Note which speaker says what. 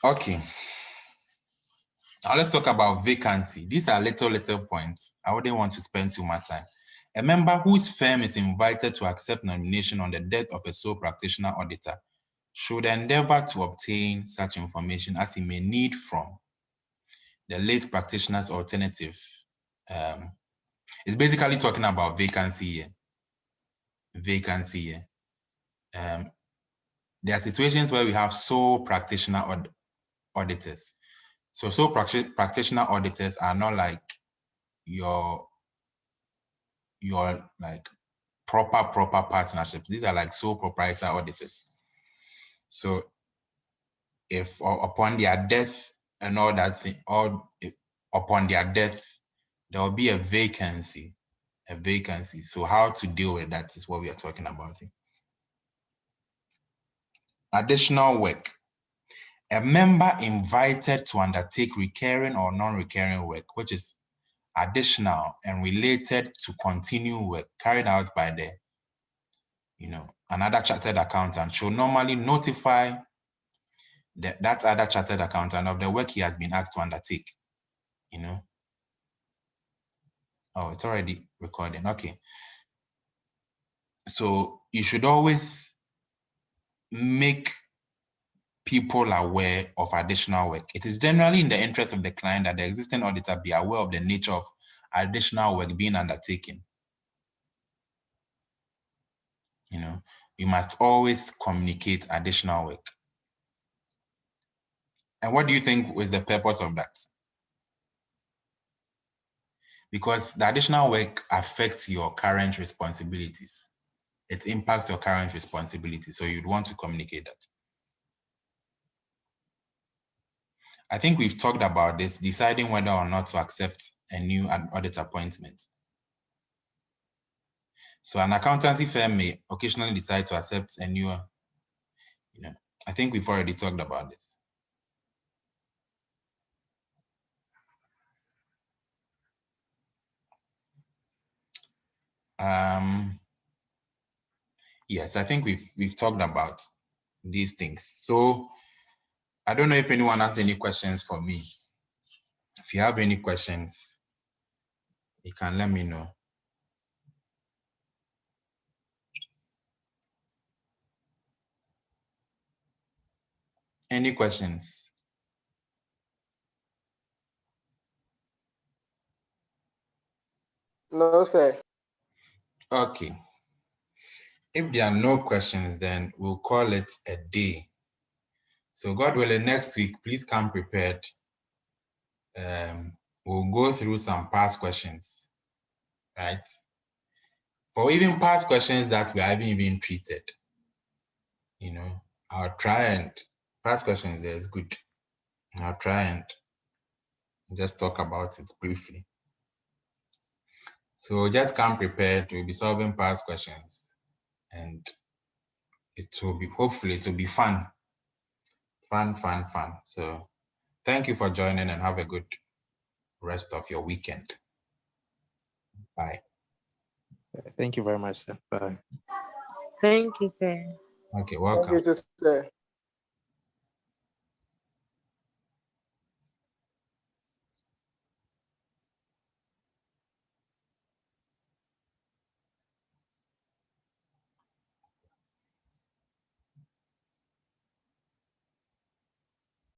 Speaker 1: Okay. Now let's talk about vacancy. These are little points. I wouldn't want to spend too much time. A member whose firm is invited to accept nomination on the death of a sole practitioner auditor should endeavor to obtain such information as he may need from the late practitioner's alternative. It's basically talking about vacancy here. Vacancy here. There are situations where we have sole practitioner auditors. So sole practitioner auditors are not like your like proper partnerships. These are like sole proprietor auditors. So if upon their death and all that thing, or upon their death, there will be a vacancy. So how to deal with that is what we are talking about here. Additional work. A member invited to undertake recurring or non-recurring work, which is additional and related to continuing work carried out by the, another chartered accountant, should normally notify that other chartered accountant of the work he has been asked to undertake. Oh, it's already recording. Okay. So you should always make people aware of additional work. It is generally in the interest of the client that the existing auditor be aware of the nature of additional work being undertaken. You must always communicate additional work. And what do you think was the purpose of that? Because the additional work affects your current responsibilities. It impacts your current responsibilities. So you'd want to communicate that. I think we've talked about this, deciding whether or not to accept a new audit appointment. So an accountancy firm may occasionally decide to accept a new, I think we've already talked about this. Yes, I think we've talked about these things. So I don't know if anyone has any questions for me. If you have any questions, you can let me know. Any questions?
Speaker 2: No, sir.
Speaker 1: Okay. If there are no questions, then we'll call it a day. So God willing, next week, please come prepared. We'll go through some past questions, right? For even past questions that we haven't even treated, I'll try and past questions is good. I'll try and just talk about it briefly. So just come prepared. We'll be solving past questions, and hopefully it will be fun. Fun. So thank you for joining and have a good rest of your weekend. Bye.
Speaker 3: Thank you very much, sir. Bye.
Speaker 4: Thank you, sir.
Speaker 1: Okay, welcome.
Speaker 2: Thank you, sir.